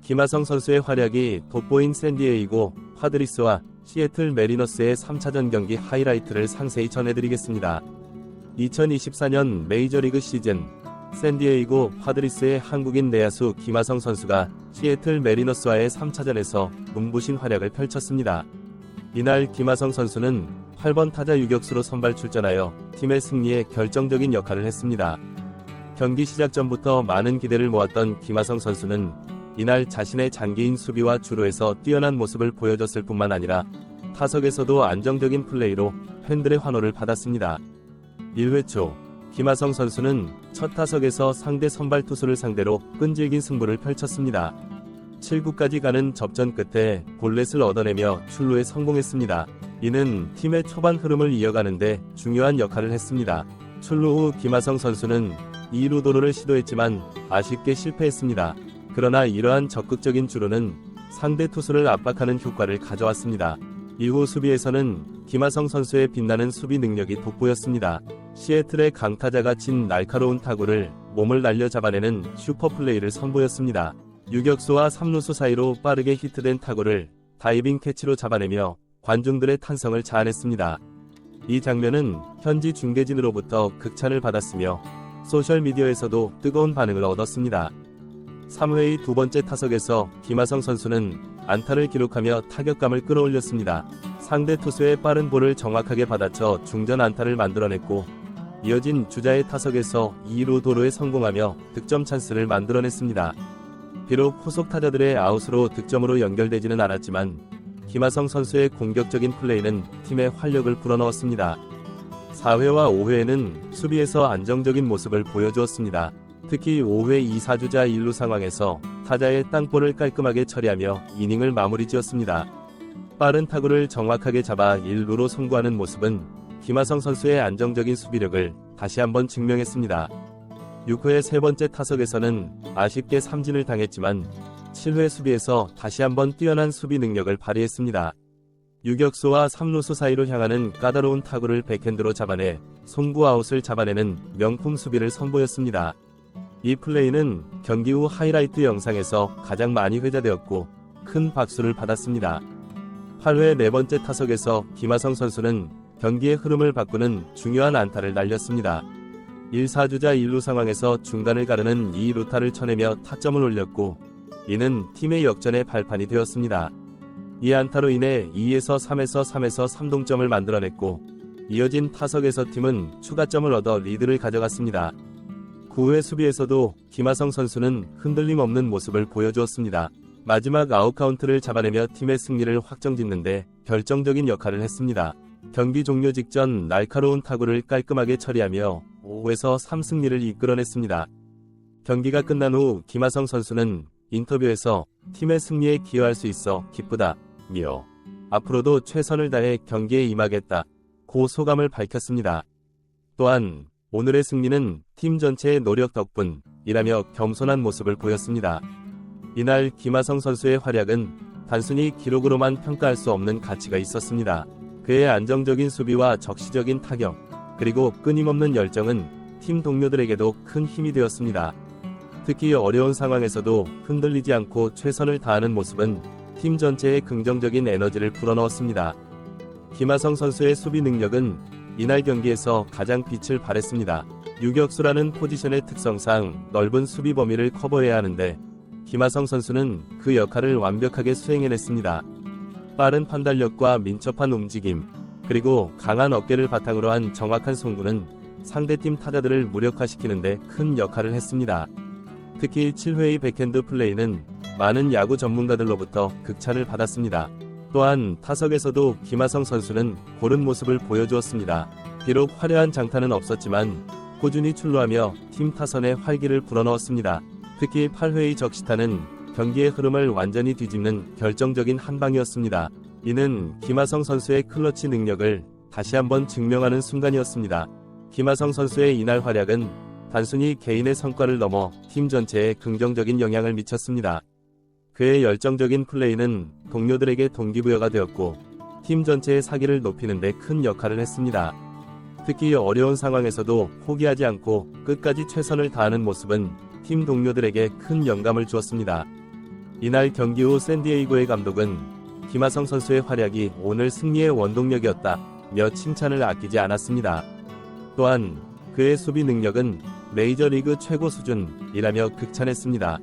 김하성 선수의 활약이 돋보인 샌디에이고 파드리스와 시애틀 메리너스의 3차전 경기 하이라이트를 상세히 전해드리겠습니다. 2024년 메이저리그 시즌 샌디에이고 파드리스의 한국인 내야수 김하성 선수가 시애틀 메리너스와의 3차전에서 눈부신 활약을 펼쳤습니다. 이날 김하성 선수는 8번 타자 유격수로 선발 출전하여 팀의 승리에 결정적인 역할을 했습니다. 경기 시작 전부터 많은 기대를 모았던 김하성 선수는 이날 자신의 장기인 수비와 주루에서 뛰어난 모습을 보여줬을 뿐만 아니라 타석에서도 안정적인 플레이로 팬들의 환호를 받았습니다. 1회 초 김하성 선수는 첫 타석에서 상대 선발 투수를 상대로 끈질긴 승부를 펼쳤습니다. 7구까지 가는 접전 끝에 볼넷을 얻어내며 출루에 성공했습니다. 이는 팀의 초반 흐름을 이어가는데 중요한 역할을 했습니다. 출루 후 김하성 선수는 2루 도루를 시도했지만 아쉽게 실패했습니다. 그러나 이러한 적극적인 주루는 상대 투수를 압박하는 효과를 가져왔습니다. 이후 수비에서는 김하성 선수의 빛나는 수비 능력이 돋보였습니다. 시애틀의 강타자가 친 날카로운 타구를 몸을 날려 잡아내는 슈퍼플레이를 선보였습니다. 유격수와 3루수 사이로 빠르게 히트된 타구를 다이빙 캐치로 잡아내며 관중들의 탄성을 자아냈습니다. 이 장면은 현지 중계진으로부터 극찬을 받았으며 소셜미디어에서도 뜨거운 반응을 얻었습니다. 3회의 두 번째 타석에서 김하성 선수는 안타를 기록하며 타격감을 끌어올렸습니다. 상대 투수의 빠른 볼을 정확하게 받아쳐 중전 안타를 만들어냈고 이어진 주자의 타석에서 2루 도루에 성공하며 득점 찬스를 만들어냈습니다. 비록 후속 타자들의 아웃으로 득점으로 연결되지는 않았지만 김하성 선수의 공격적인 플레이는 팀의 활력을 불어넣었습니다. 4회와 5회에는 수비에서 안정적인 모습을 보여주었습니다. 특히 5회 2사주자 1루 상황에서 타자의 땅볼을 깔끔하게 처리하며 이닝을 마무리 지었습니다. 빠른 타구를 정확하게 잡아 1루로 송구하는 모습은 김하성 선수의 안정적인 수비력을 다시 한번 증명했습니다. 6회 세 번째 타석에서는 아쉽게 삼진을 당했지만 7회 수비에서 다시 한번 뛰어난 수비 능력을 발휘했습니다. 유격수와 3루수 사이로 향하는 까다로운 타구를 백핸드로 잡아내 송구 아웃을 잡아내는 명품 수비를 선보였습니다. 이 플레이는 경기 후 하이라이트 영상에서 가장 많이 회자되었고 큰 박수를 받았습니다. 8회 네 번째 타석에서 김하성 선수는 경기의 흐름을 바꾸는 중요한 안타를 날렸습니다. 1사주자 1루 상황에서 중간을 가르는 2루타를 쳐내며 타점을 올렸고 이는 팀의 역전의 발판이 되었습니다. 이 안타로 인해 2에서 3에서 3에서 3동점을 만들어냈고 이어진 타석에서 팀은 추가점을 얻어 리드를 가져갔습니다. 9회 수비에서도 김하성 선수는 흔들림 없는 모습을 보여주었습니다. 마지막 아웃카운트를 잡아내며 팀의 승리를 확정짓는데 결정적인 역할을 했습니다. 경기 종료 직전 날카로운 타구를 깔끔하게 처리하며 5에서 3승리를 이끌어냈습니다. 경기가 끝난 후 김하성 선수는 인터뷰에서 팀의 승리에 기여할 수 있어 기쁘다며 앞으로도 최선을 다해 경기에 임하겠다고 소감을 밝혔습니다. 또한 오늘의 승리는 팀 전체의 노력 덕분이라며 겸손한 모습을 보였습니다. 이날 김하성 선수의 활약은 단순히 기록으로만 평가할 수 없는 가치가 있었습니다. 그의 안정적인 수비와 적시적인 타격, 그리고 끊임없는 열정은 팀 동료들에게도 큰 힘이 되었습니다. 특히 어려운 상황에서도 흔들리지 않고 최선을 다하는 모습은 팀 전체에 긍정적인 에너지를 불어넣었습니다. 김하성 선수의 수비 능력은 이날 경기에서 가장 빛을 발했습니다. 유격수라는 포지션의 특성상 넓은 수비 범위를 커버해야 하는데 김하성 선수는 그 역할을 완벽하게 수행해냈습니다. 빠른 판단력과 민첩한 움직임, 그리고 강한 어깨를 바탕으로 한 정확한 송구는 상대팀 타자들을 무력화시키는데 큰 역할을 했습니다. 특히 7회의 백핸드 플레이는 많은 야구 전문가들로부터 극찬을 받았습니다. 또한 타석에서도 김하성 선수는 고른 모습을 보여주었습니다. 비록 화려한 장타는 없었지만 꾸준히 출루하며 팀 타선에 활기를 불어넣었습니다. 특히 8회의 적시타는 경기의 흐름을 완전히 뒤집는 결정적인 한방이었습니다. 이는 김하성 선수의 클러치 능력을 다시 한번 증명하는 순간이었습니다. 김하성 선수의 이날 활약은 단순히 개인의 성과를 넘어 팀 전체에 긍정적인 영향을 미쳤습니다. 그의 열정적인 플레이는 동료들에게 동기부여가 되었고 팀 전체의 사기를 높이는 데 큰 역할을 했습니다. 특히 어려운 상황에서도 포기하지 않고 끝까지 최선을 다하는 모습은 팀 동료들에게 큰 영감을 주었습니다. 이날 경기 후 샌디에이고의 감독은 김하성 선수의 활약이 오늘 승리의 원동력이었다며 칭찬을 아끼지 않았습니다. 또한 그의 수비 능력은 메이저리그 최고 수준이라며 극찬했습니다.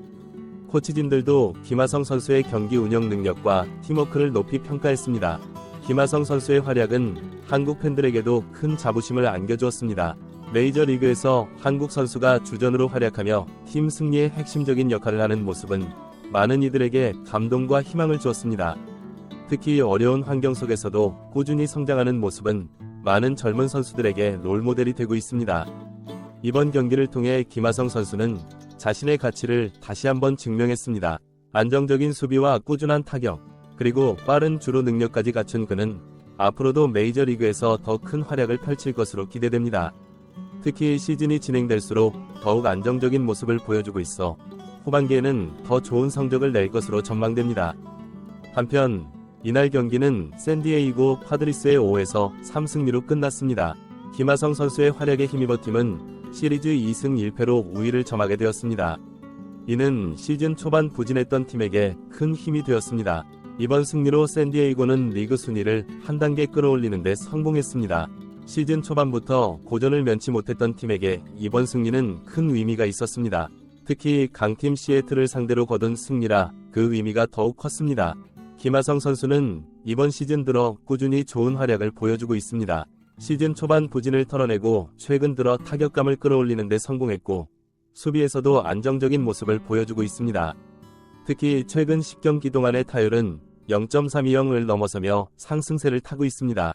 코치진들도 김하성 선수의 경기 운영 능력과 팀워크를 높이 평가했습니다. 김하성 선수의 활약은 한국 팬들에게도 큰 자부심을 안겨주었습니다. 메이저리그에서 한국 선수가 주전으로 활약하며 팀 승리에 핵심적인 역할을 하는 모습은 많은 이들에게 감동과 희망을 주었습니다. 특히 어려운 환경 속에서도 꾸준히 성장하는 모습은 많은 젊은 선수들에게 롤모델이 되고 있습니다. 이번 경기를 통해 김하성 선수는 자신의 가치를 다시 한번 증명했습니다. 안정적인 수비와 꾸준한 타격, 그리고 빠른 주루 능력까지 갖춘 그는 앞으로도 메이저리그에서 더 큰 활약을 펼칠 것으로 기대됩니다. 특히 시즌이 진행될수록 더욱 안정적인 모습을 보여주고 있어 후반기에는 더 좋은 성적을 낼 것으로 전망됩니다. 한편 이날 경기는 샌디에이고 파드리스의 5에서 3승리로 끝났습니다. 김하성 선수의 활약에 힘입어 팀은 시리즈 2승 1패로 우위를 점하게 되었습니다. 이는 시즌 초반 부진했던 팀에게 큰 힘이 되었습니다. 이번 승리로 샌디에이고는 리그 순위를 한 단계 끌어올리는 데 성공했습니다. 시즌 초반부터 고전을 면치 못했던 팀에게 이번 승리는 큰 의미가 있었습니다. 특히 강팀 시애틀을 상대로 거둔 승리라 그 의미가 더욱 컸습니다. 김하성 선수는 이번 시즌 들어 꾸준히 좋은 활약을 보여주고 있습니다. 시즌 초반 부진을 털어내고 최근 들어 타격감을 끌어올리는 데 성공했고 수비에서도 안정적인 모습을 보여주고 있습니다. 특히 최근 10경기 동안의 타율은 0.320을 넘어서며 상승세를 타고 있습니다.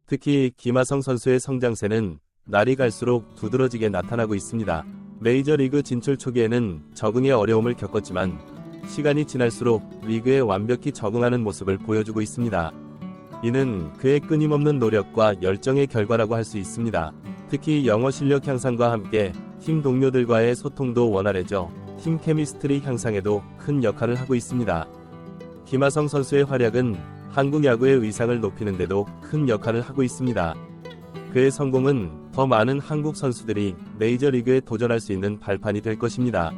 특히 김하성 선수의 성장세는 날이 갈수록 두드러지게 나타나고 있습니다. 메이저리그 진출 초기에는 적응에 어려움을 겪었지만 시간이 지날수록 리그에 완벽히 적응하는 모습을 보여주고 있습니다. 이는 그의 끊임없는 노력과 열정의 결과라고 할 수 있습니다. 특히 영어 실력 향상과 함께 팀 동료들과의 소통도 원활해져 팀 케미스트리 향상에도 큰 역할을 하고 있습니다. 김하성 선수의 활약은 한국 야구의 위상을 높이는 데도 큰 역할을 하고 있습니다. 그의 성공은 더 많은 한국 선수들이 메이저리그에 도전할 수 있는 발판이 될 것입니다.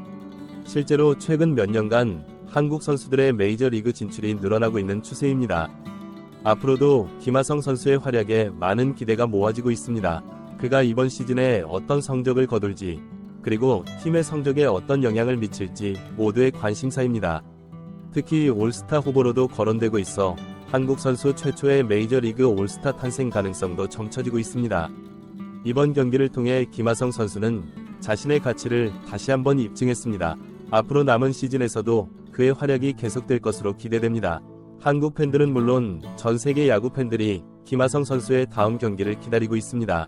실제로 최근 몇 년간 한국 선수들의 메이저리그 진출이 늘어나고 있는 추세입니다. 앞으로도 김하성 선수의 활약에 많은 기대가 모아지고 있습니다. 그가 이번 시즌에 어떤 성적을 거둘지, 그리고 팀의 성적에 어떤 영향을 미칠지 모두의 관심사입니다. 특히 올스타 후보로도 거론되고 있어 한국 선수 최초의 메이저리그 올스타 탄생 가능성도 점쳐지고 있습니다. 이번 경기를 통해 김하성 선수는 자신의 가치를 다시 한번 입증했습니다. 앞으로 남은 시즌에서도 그의 활약이 계속될 것으로 기대됩니다. 한국 팬들은 물론 전 세계 야구 팬들이 김하성 선수의 다음 경기를 기다리고 있습니다.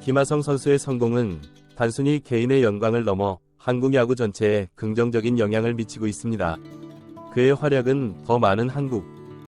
김하성 선수의 성공은 단순히 개인의 영광을 넘어 한국 야구 전체에 긍정적인 영향을 미치고 있습니다. 그의 활약은 더 많은 한국